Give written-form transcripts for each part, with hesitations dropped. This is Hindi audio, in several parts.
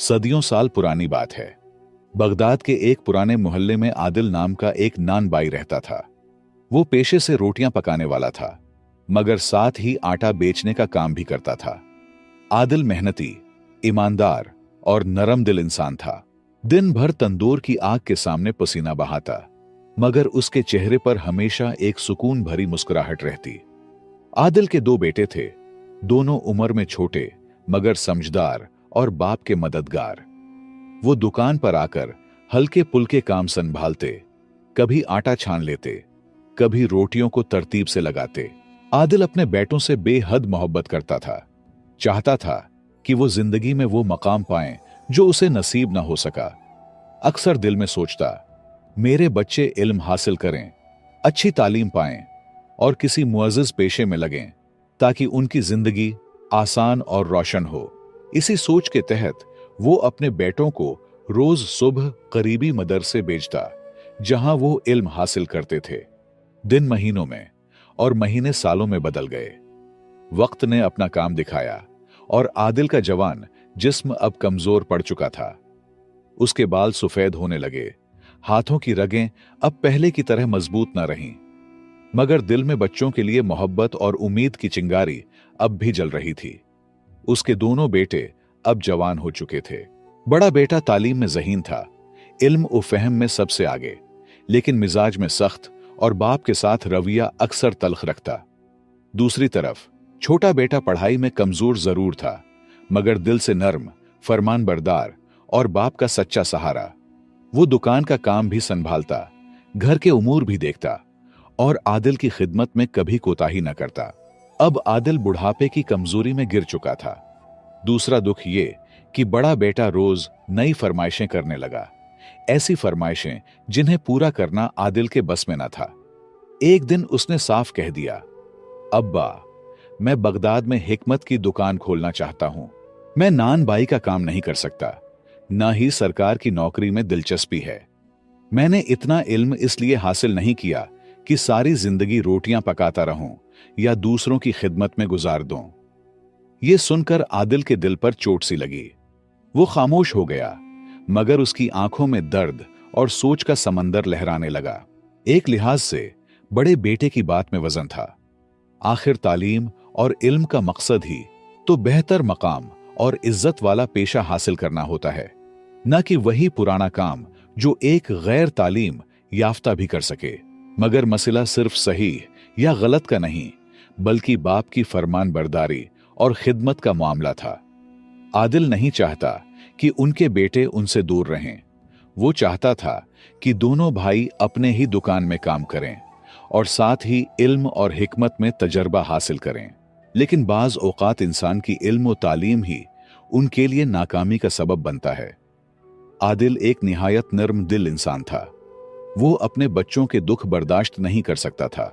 सदियों साल पुरानी बात है। बगदाद के एक पुराने मोहल्ले में आदिल नाम का एक नान बाई रहता था। वो पेशे से रोटियां पकाने वाला था, मगर साथ ही आटा बेचने का काम भी करता था। आदिल मेहनती, ईमानदार और नरम दिल इंसान था। दिन भर तंदूर की आग के सामने पसीना बहाता, मगर उसके चेहरे पर हमेशा एक सुकून भरी मुस्कुराहट रहती। आदिल के दो बेटे थे, दोनों उम्र में छोटे मगर समझदार और बाप के मददगार। वो दुकान पर आकर हल्के पुल्के काम संभालते, कभी आटा छान लेते, कभी रोटियों को तरतीब से लगाते। आदिल अपने बेटों से बेहद मोहब्बत करता था। चाहता था कि वो जिंदगी में वो मकाम पाएं जो उसे नसीब न हो सका। अक्सर दिल में सोचता, मेरे बच्चे इल्म हासिल करें, अच्छी तालीम पाएं और किसी मुअज़्ज़िज़ पेशे में लगें, ताकि उनकी जिंदगी आसान और रोशन हो। इसी सोच के तहत वो अपने बेटों को रोज सुबह करीबी मदरसे भेजता, जहां वो इल्म हासिल करते थे। दिन महीनों में और महीने सालों में बदल गए। वक्त ने अपना काम दिखाया और आदिल का जवान जिस्म अब कमजोर पड़ चुका था। उसके बाल सफेद होने लगे, हाथों की रगें अब पहले की तरह मजबूत न रहीं, मगर दिल में बच्चों के लिए मोहब्बत और उम्मीद की चिंगारी अब भी जल रही थी। उसके दोनों बेटे अब जवान हो चुके थे। बड़ा बेटा तालीम में ज़हीन था, इल्म व फहम में सबसे आगे, लेकिन मिजाज में सख्त और बाप के साथ रवैया अक्सर तल्ख रखता। दूसरी तरफ छोटा बेटा पढ़ाई में कमजोर जरूर था, मगर दिल से नर्म, फरमान बरदार और बाप का सच्चा सहारा। वो दुकान का काम भी संभालता, घर के उमूर भी देखता और आदिल की खिदमत में कभी कोताही न करता। अब आदिल बुढ़ापे की कमजोरी में गिर चुका था। दूसरा दुख ये कि बड़ा बेटा रोज नई फरमाइशें करने लगा, ऐसी फरमाइशें जिन्हें पूरा करना आदिल के बस में न था। एक दिन उसने साफ कह दिया, अब्बा, मैं बगदाद में हिकमत की दुकान खोलना चाहता हूं। मैं नान बाई का काम नहीं कर सकता, न ही सरकार की नौकरी में दिलचस्पी है। मैंने इतना इल्म इसलिए हासिल नहीं किया कि सारी जिंदगी रोटियां पकाता रहूं या दूसरों की खिदमत में गुजार दूं। यह सुनकर आदिल के दिल पर चोट सी लगी। वो खामोश हो गया, मगर उसकी आंखों में दर्द और सोच का समंदर लहराने लगा। एक लिहाज से बड़े बेटे की बात में वजन था। आखिर तालीम और इल्म का मकसद ही तो बेहतर मकाम और इज्जत वाला पेशा हासिल करना होता है, न कि वही पुराना काम जो एक गैर तालीम याफ्ता भी कर सके। मगर मसला सिर्फ सही या गलत का नहीं, बल्कि बाप की फरमान बरदारी और खिदमत का मामला था। आदिल नहीं चाहता कि उनके बेटे उनसे दूर रहें। वो चाहता था कि दोनों भाई अपने ही दुकान में काम करें और साथ ही इल्म और हिकमत में तजर्बा हासिल करें। लेकिन बाज औकात इंसान की इल्म और तालीम ही उनके लिए नाकामी का सबब बनता है। आदिल एक निहायत नर्म दिल इंसान था। वो अपने बच्चों के दुख बर्दाश्त नहीं कर सकता था।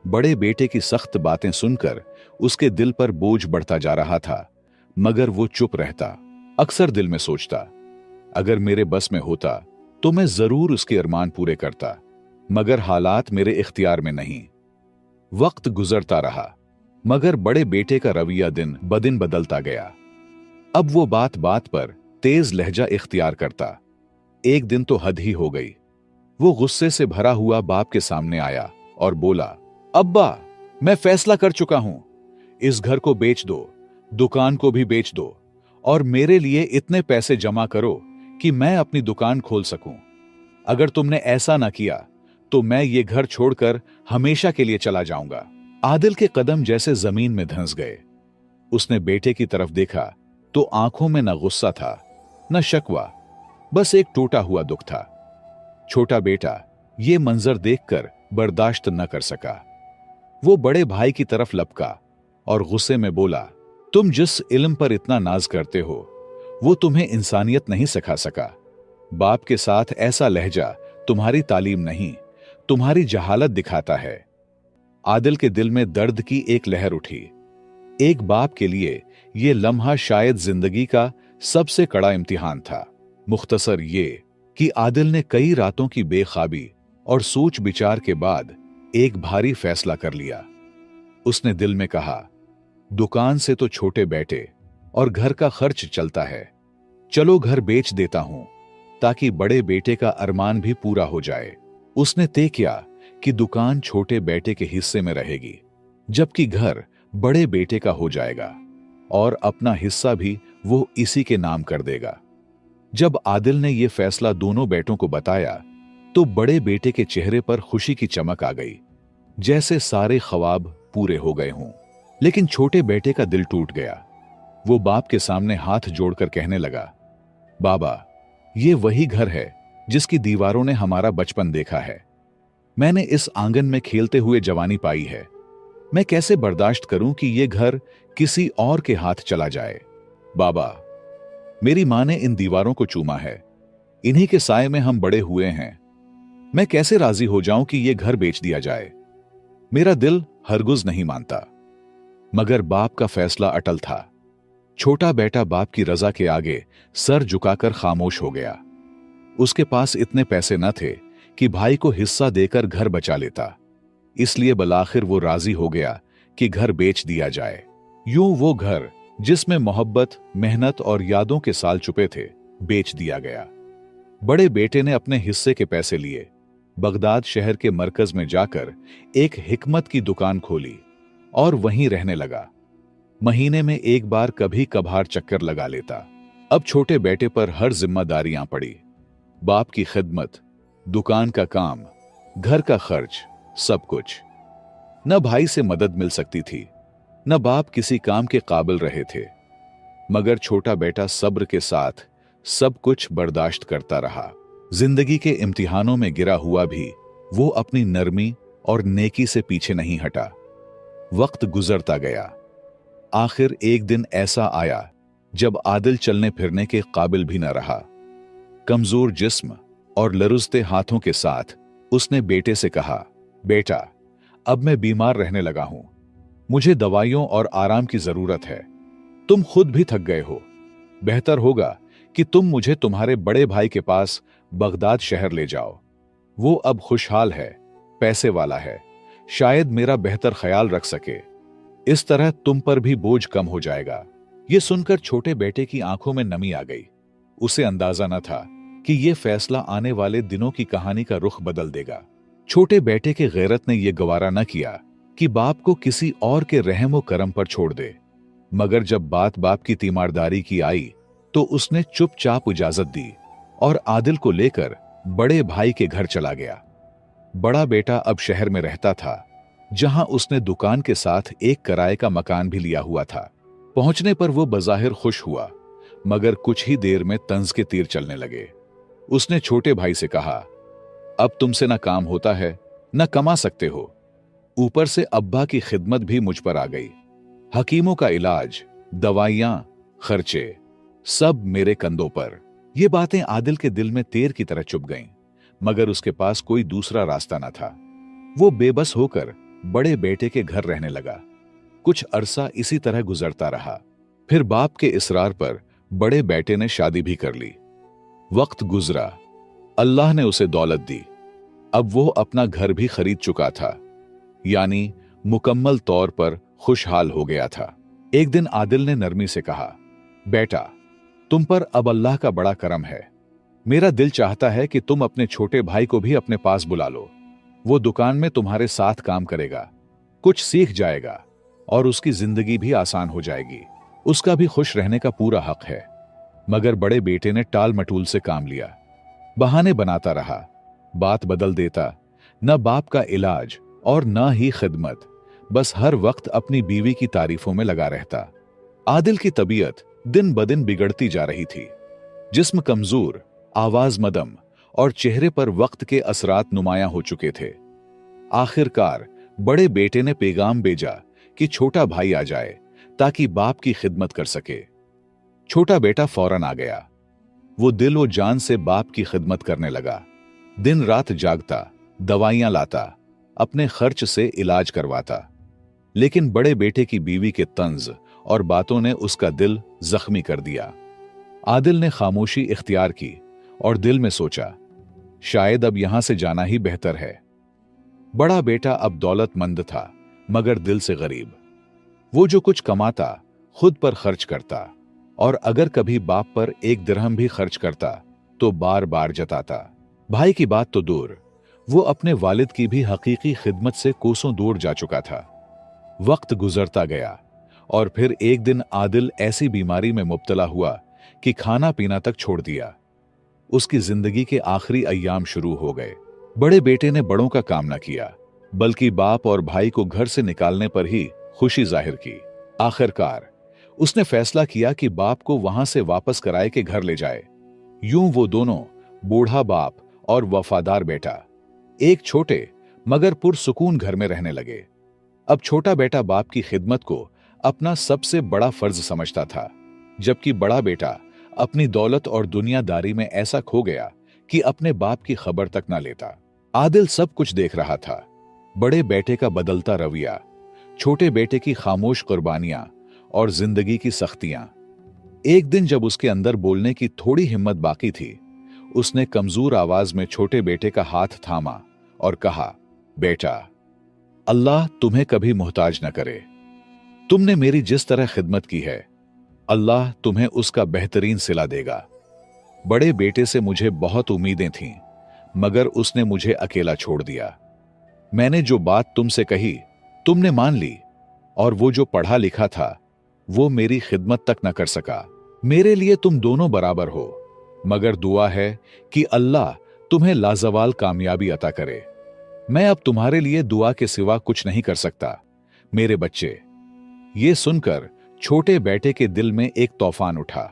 बड़े बेटे की सख्त बातें सुनकर उसके दिल पर बोझ बढ़ता जा रहा था, मगर वो चुप रहता। अक्सर दिल में सोचता, अगर मेरे बस में होता तो मैं जरूर उसके अरमान पूरे करता, मगर हालात मेरे इख्तियार में नहीं। वक्त गुजरता रहा, मगर बड़े बेटे का रवैया दिन ब दिन बदलता गया। अब वो बात बात पर तेज लहजा इख्तियार करता। एक दिन तो हद ही हो गई। वो गुस्से से भरा हुआ बाप के सामने आया और बोला, अब्बा, मैं फैसला कर चुका हूं। इस घर को बेच दो, दुकान को भी बेच दो और मेरे लिए इतने पैसे जमा करो कि मैं अपनी दुकान खोल सकूं। अगर तुमने ऐसा ना किया तो मैं ये घर छोड़कर हमेशा के लिए चला जाऊंगा। आदिल के कदम जैसे जमीन में धंस गए। उसने बेटे की तरफ देखा तो आंखों में न गुस्सा था, न शकवा, बस एक टूटा हुआ दुख था। छोटा बेटा ये मंजर देखकर बर्दाश्त न कर सका। वो बड़े भाई की तरफ लपका और गुस्से में बोला, तुम जिस इल्म पर इतना नाज करते हो वो तुम्हें इंसानियत नहीं सिखा सका। बाप के साथ ऐसा लहजा तुम्हारी तालीम नहीं, तुम्हारी जहालत दिखाता है। आदिल के दिल में दर्द की एक लहर उठी। एक बाप के लिए यह लम्हा शायद जिंदगी का सबसे कड़ा इम्तिहान था। मुख्तसर ये कि आदिल ने कई रातों की बेख्वाबी और सोच विचार के बाद एक भारी फैसला कर लिया। उसने दिल में कहा, दुकान से तो छोटे बेटे और घर का खर्च चलता है, चलो घर बेच देता हूं ताकि बड़े बेटे का अरमान भी पूरा हो जाए। उसने तय किया कि दुकान छोटे बेटे के हिस्से में रहेगी, जबकि घर बड़े बेटे का हो जाएगा और अपना हिस्सा भी वो इसी के नाम कर देगा। जब आदिल ने यह फैसला दोनों बेटों को बताया तो बड़े बेटे के चेहरे पर खुशी की चमक आ गई, जैसे सारे ख्वाब पूरे हो गए हों। लेकिन छोटे बेटे का दिल टूट गया। वो बाप के सामने हाथ जोड़कर कहने लगा, बाबा, ये वही घर है जिसकी दीवारों ने हमारा बचपन देखा है। मैंने इस आंगन में खेलते हुए जवानी पाई है। मैं कैसे बर्दाश्त करूं कि यह घर किसी और के हाथ चला जाए। बाबा, मेरी मां ने इन दीवारों को चूमा है, इन्हीं के साए में हम बड़े हुए हैं। मैं कैसे राजी हो जाऊं कि यह घर बेच दिया जाए। मेरा दिल हरगिज़ नहीं मानता। मगर बाप का फैसला अटल था। छोटा बेटा बाप की रजा के आगे सर झुकाकर खामोश हो गया। उसके पास इतने पैसे न थे कि भाई को हिस्सा देकर घर बचा लेता, इसलिए बलाखिर वो राजी हो गया कि घर बेच दिया जाए। यूं वो घर जिसमें मोहब्बत, मेहनत और यादों के साल छुपे थे, बेच दिया गया। बड़े बेटे ने अपने हिस्से के पैसे लिए बगदाद शहर के मरकज में जाकर एक हिकमत की दुकान खोली और वहीं रहने लगा। महीने में एक बार कभी कभार चक्कर लगा लेता। अब छोटे बेटे पर हर जिम्मेदारियां पड़ी। बाप की खिदमत, दुकान का काम, घर का खर्च, सब कुछ। न भाई से मदद मिल सकती थी, न बाप किसी काम के काबिल रहे थे। मगर छोटा बेटा सब्र के साथ सब कुछ बर्दाश्त करता रहा। जिंदगी के इम्तिहानों में गिरा हुआ भी वो अपनी नरमी और नेकी से पीछे नहीं हटा। वक्त गुजरता गया। आखिर एक दिन ऐसा आया जब आदिल चलने फिरने के काबिल भी न रहा। कमजोर जिस्म और लरुजते हाथों के साथ उसने बेटे से कहा, बेटा, अब मैं बीमार रहने लगा हूं। मुझे दवाइयों और आराम की जरूरत है। तुम खुद भी थक गए हो। बेहतर होगा कि तुम मुझे तुम्हारे बड़े भाई के पास बगदाद शहर ले जाओ। वो अब खुशहाल है, पैसे वाला है, शायद मेरा बेहतर ख्याल रख सके। इस तरह तुम पर भी बोझ कम हो जाएगा। यह सुनकर छोटे बेटे की आंखों में नमी आ गई। उसे अंदाजा न था कि यह फैसला आने वाले दिनों की कहानी का रुख बदल देगा। छोटे बेटे के गैरत ने यह गवारा न किया कि बाप को किसी और के रहम व करम पर छोड़ दे। मगर जब बाप की तीमारदारी की आई तो उसने चुपचाप इजाजत दी और आदिल को लेकर बड़े भाई के घर चला गया। बड़ा बेटा अब शहर में रहता था, जहां उसने दुकान के साथ एक किराए का मकान भी लिया हुआ था। पहुंचने पर वो बज़ाहिर खुश हुआ, मगर कुछ ही देर में तंज के तीर चलने लगे। उसने छोटे भाई से कहा, अब तुमसे ना काम होता है, न कमा सकते हो। ऊपर से अब्बा की खिदमत भी मुझ पर आ गई। हकीमों का इलाज, दवाइयां, खर्चे, सब मेरे कंधों पर। ये बातें आदिल के दिल में तीर की तरह चुभ गईं, मगर उसके पास कोई दूसरा रास्ता न था। वो बेबस होकर बड़े बेटे के घर रहने लगा। कुछ अरसा इसी तरह गुजरता रहा। फिर बाप के इसरार पर बड़े बेटे ने शादी भी कर ली। वक्त गुजरा, अल्लाह ने उसे दौलत दी। अब वो अपना घर भी खरीद चुका था, यानी मुकम्मल तौर पर खुशहाल हो गया था। एक दिन आदिल ने नरमी से कहा, बेटा, तुम पर अब अल्लाह का बड़ा करम है। मेरा दिल चाहता है कि तुम अपने छोटे भाई को भी अपने पास बुला लो। वो दुकान में तुम्हारे साथ काम करेगा, कुछ सीख जाएगा और उसकी जिंदगी भी आसान हो जाएगी। उसका भी खुश रहने का पूरा हक है। मगर बड़े बेटे ने टाल मटूल से काम लिया, बहाने बनाता रहा, बात बदल देता। न बाप का इलाज और न ही खिदमत, बस हर वक्त अपनी बीवी की तारीफों में लगा रहता। आदिल की तबीयत दिन ब दिन बिगड़ती जा रही थी। जिस्म कमजोर, आवाज मदम और चेहरे पर वक्त के असरात नुमायां हो चुके थे। आखिरकार बड़े बेटे ने पैगाम भेजा कि छोटा भाई आ जाए ताकि बाप की खिदमत कर सके। छोटा बेटा फौरन आ गया। वो दिल व जान से बाप की खिदमत करने लगा। दिन रात जागता, दवाइयां लाता, अपने खर्च से इलाज करवाता। लेकिन बड़े बेटे की बीवी के तंज और बातों ने उसका दिल जख्मी कर दिया। आदिल ने खामोशी इख्तियार की और दिल में सोचा, शायद अब यहां से जाना ही बेहतर है। बड़ा बेटा अब दौलतमंद था, मगर दिल से गरीब। वो जो कुछ कमाता खुद पर खर्च करता और अगर कभी बाप पर एक दिरहम भी खर्च करता तो बार बार जताता। भाई की बात तो दूर, वो अपने वालिद की भी हकीकी खिदमत से कोसों दूर जा चुका था। वक्त गुजरता गया और फिर एक दिन आदिल ऐसी बीमारी में मुब्तला हुआ कि खाना पीना तक छोड़ दिया। उसकी जिंदगी के आखिरी अय्याम शुरू हो गए। बड़े बेटे ने बड़ों का काम न किया, बल्कि बाप और भाई को घर से निकालने पर ही खुशी जाहिर की। आखिरकार उसने फैसला किया कि बाप को वहां से वापस कराए के घर ले जाए। यूं वो दोनों, बूढ़ा बाप और वफादार बेटा, एक छोटे मगर पुरसुकून घर में रहने लगे। अब छोटा बेटा बाप की खिदमत को अपना सबसे बड़ा फर्ज समझता था, जबकि बड़ा बेटा अपनी दौलत और दुनियादारी में ऐसा खो गया कि अपने बाप की खबर तक ना लेता। आदिल सब कुछ देख रहा था, बड़े बेटे का बदलता रवैया, छोटे बेटे की खामोश कुर्बानियां और जिंदगी की सख्तियां। एक दिन जब उसके अंदर बोलने की थोड़ी हिम्मत बाकी थी, उसने कमजोर आवाज में छोटे बेटे का हाथ थामा और कहा, बेटा, अल्लाह तुम्हें कभी मोहताज न करे। तुमने मेरी जिस तरह खिदमत की है, अल्लाह तुम्हें उसका बेहतरीन सिला देगा। बड़े बेटे से मुझे बहुत उम्मीदें थीं, मगर उसने मुझे अकेला छोड़ दिया। मैंने जो बात तुमसे कही तुमने मान ली, और वो जो पढ़ा लिखा था वो मेरी खिदमत तक न कर सका। मेरे लिए तुम दोनों बराबर हो, मगर दुआ है कि अल्लाह तुम्हें लाजवाल कामयाबी अता करे। मैं अब तुम्हारे लिए दुआ के सिवा कुछ नहीं कर सकता मेरे बच्चे। ये सुनकर छोटे बेटे के दिल में एक तूफान उठा।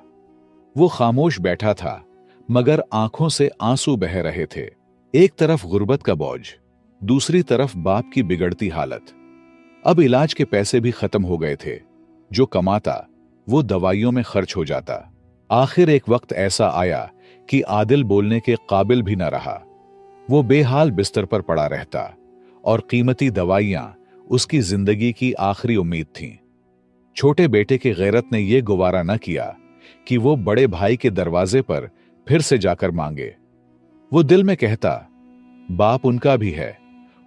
वो खामोश बैठा था, मगर आंखों से आंसू बह रहे थे। एक तरफ गुर्बत का बोझ, दूसरी तरफ बाप की बिगड़ती हालत। अब इलाज के पैसे भी खत्म हो गए थे। जो कमाता वो दवाइयों में खर्च हो जाता। आखिर एक वक्त ऐसा आया कि आदिल बोलने के काबिल भी न रहा। वो बेहाल बिस्तर पर पड़ा रहता और कीमती दवाइयां उसकी जिंदगी की आखिरी उम्मीद थीं। छोटे बेटे की गैरत ने यह गुवारा न किया कि वो बड़े भाई के दरवाजे पर फिर से जाकर मांगे। वो दिल में कहता, बाप उनका भी है,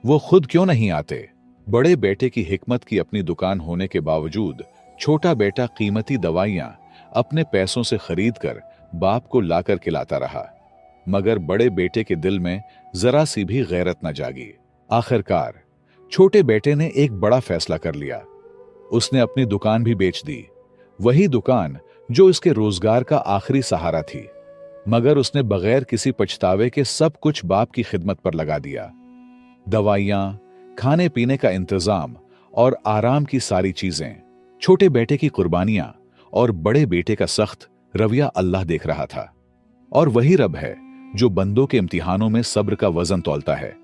वो खुद क्यों नहीं आते। बड़े बेटे की हिकमत की अपनी दुकान होने के बावजूद छोटा बेटा कीमती दवाइयां अपने पैसों से खरीद कर बाप को लाकर खिलाता रहा, मगर बड़े बेटे के दिल में जरा सी भी गैरत न जागी। आखिरकार छोटे बेटे ने एक बड़ा फैसला कर लिया। उसने अपनी दुकान भी बेच दी, वही दुकान जो इसके रोजगार का आखिरी सहारा थी, मगर उसने बगैर किसी पछतावे के सब कुछ बाप की खिदमत पर लगा दिया। दवाइयां, खाने पीने का इंतजाम और आराम की सारी चीजें, छोटे बेटे की कुर्बानियां और बड़े बेटे का सख्त रवैया अल्लाह देख रहा था। और वही रब है जो बंदों के इम्तिहानों में सब्र का वजन तौलता है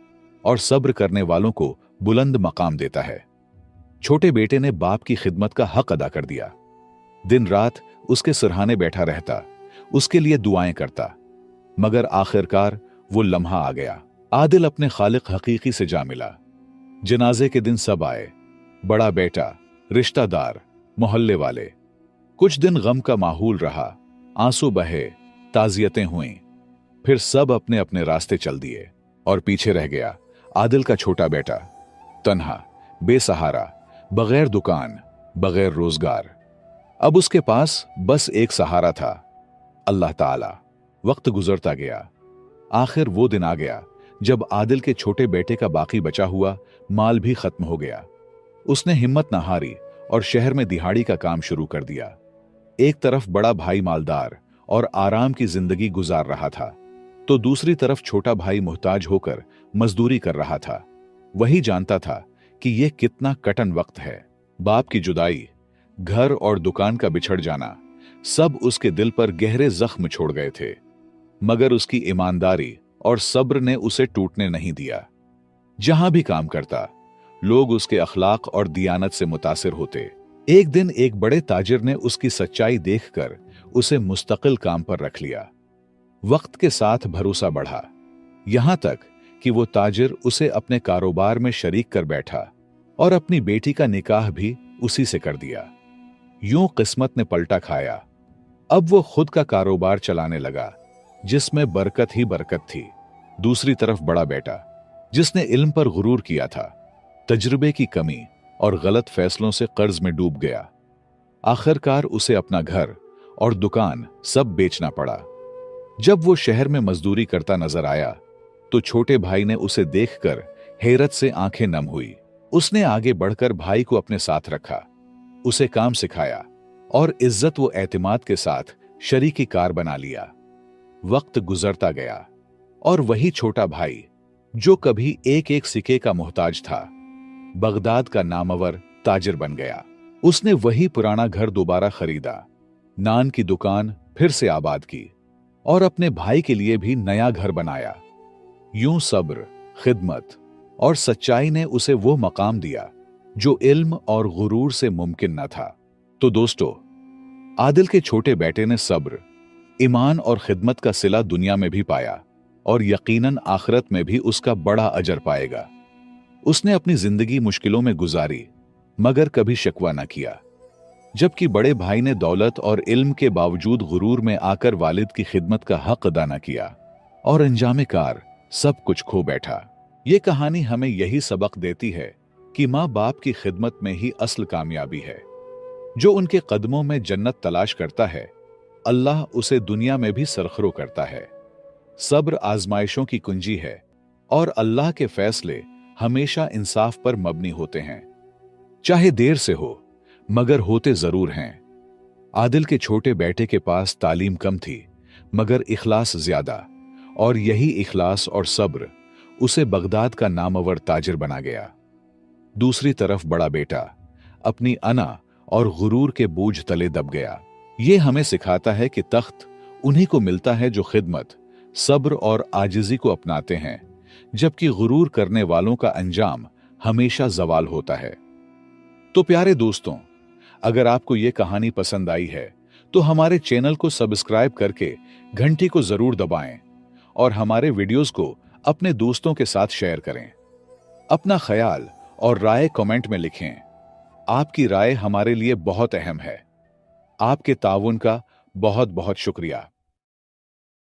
और सब्र करने वालों को बुलंद मकाम देता है। छोटे बेटे ने बाप की खिदमत का हक अदा कर दिया। दिन रात उसके सिरहाने बैठा रहता, उसके लिए दुआएं करता, मगर आखिरकार वो लम्हा आ गया। आदिल अपने खालिक हकीकी से जा मिला। जनाजे के दिन सब आए, बड़ा बेटा, रिश्तेदार, मोहल्ले वाले। कुछ दिन गम का माहौल रहा, आंसू बहे, ताजियतें हुईं, फिर सब अपने अपने रास्ते चल दिए और पीछे रह गया आदिल का छोटा बेटा, तन्हा, बेसहारा, बगैर दुकान, बगैर रोजगार। अब उसके पास बस एक सहारा था, अल्लाह ताला। वक्त गुजरता गया। आखिर वो दिन आ गया जब आदिल के छोटे बेटे का बाकी बचा हुआ माल भी खत्म हो गया। उसने हिम्मत न हारी और शहर में दिहाड़ी का काम शुरू कर दिया। एक तरफ बड़ा भाई मालदार और आराम की जिंदगी गुजार रहा था, तो दूसरी तरफ छोटा भाई मुहताज होकर मजदूरी कर रहा था। वही जानता था कि यह कितना कठिन वक्त है। बाप की जुदाई, घर और दुकान का बिछड़ जाना, सब उसके दिल पर गहरे जख्म छोड़ गए थे, मगर उसकी ईमानदारी और सब्र ने उसे टूटने नहीं दिया। जहां भी काम करता, लोग उसके अखलाक और दियानत से मुतासिर होते। एक दिन एक बड़े ताजिर ने उसकी सच्चाई देखकर उसे मुस्तकिल काम पर रख लिया। वक्त के साथ भरोसा बढ़ा, यहां तक कि वो ताजिर उसे अपने कारोबार में शरीक कर बैठा और अपनी बेटी का निकाह भी उसी से कर दिया। यूं किस्मत ने पलटा खाया। अब वो खुद का कारोबार चलाने लगा, जिसमें बरकत ही बरकत थी। दूसरी तरफ बड़ा बेटा, जिसने इल्म पर गुरूर किया था, तजुर्बे की कमी और गलत फैसलों से कर्ज में डूब गया। आखिरकार उसे अपना घर और दुकान सब बेचना पड़ा। जब वो शहर में मजदूरी करता नजर आया तो छोटे भाई ने उसे देखकर हैरत से आंखें नम हुई। उसने आगे बढ़कर भाई को अपने साथ रखा, उसे काम सिखाया और इज्जत व एतमाद के साथ शरीकी कार बना लिया। वक्त गुजरता गया और वही छोटा भाई जो कभी एक एक सिक्के का मोहताज था, बगदाद का नामवर ताजिर बन गया। उसने वही पुराना घर दोबारा खरीदा, नान की दुकान फिर से आबाद की और अपने भाई के लिए भी नया घर बनाया। यूं सब्र, खिदमत और सच्चाई ने उसे वो मकाम दिया जो इल्म और गुरूर से मुमकिन न था। तो दोस्तों, आदिल के छोटे बेटे ने सब्र, ईमान और खिदमत का सिला दुनिया में भी पाया और यकीनन आखिरत में भी उसका बड़ा अजर पाएगा। उसने अपनी जिंदगी मुश्किलों में गुजारी मगर कभी शिकवा न किया, जबकि बड़े भाई ने दौलत और इल्म के बावजूद गुरूर में आकर वालिद की खिदमत का हक अदा न किया और अंजामे कार सब कुछ खो बैठा। ये कहानी हमें यही सबक देती है कि माँ बाप की खिदमत में ही असल कामयाबी है। जो उनके कदमों में जन्नत तलाश करता है, अल्लाह उसे दुनिया में भी सरखरो करता है। सब्र आजमाइशों की कुंजी है और अल्लाह के फैसले हमेशा इंसाफ पर मबनी होते हैं, चाहे देर से हो मगर होते जरूर हैं। आदिल के छोटे बेटे के पास तालीम कम थी मगर इखलास ज्यादा, और यही इखलास और सब्र उसे बगदाद का नामवर ताजिर बना गया। दूसरी तरफ बड़ा बेटा अपनी अना और गुरूर के बोझ तले दब गया। ये हमें सिखाता है कि तख्त उन्हीं को मिलता है जो खिदमत, सब्र और आजिजी को अपनाते हैं, जबकि गुरूर करने वालों का अंजाम हमेशा जवाल होता है। तो प्यारे दोस्तों, अगर आपको ये कहानी पसंद आई है तो हमारे चैनल को सब्सक्राइब करके घंटी को जरूर दबाएं और हमारे वीडियोस को अपने दोस्तों के साथ शेयर करें। अपना ख्याल और राय कमेंट में लिखें। आपकी राय हमारे लिए बहुत अहम है। आपके ताउन का बहुत बहुत शुक्रिया।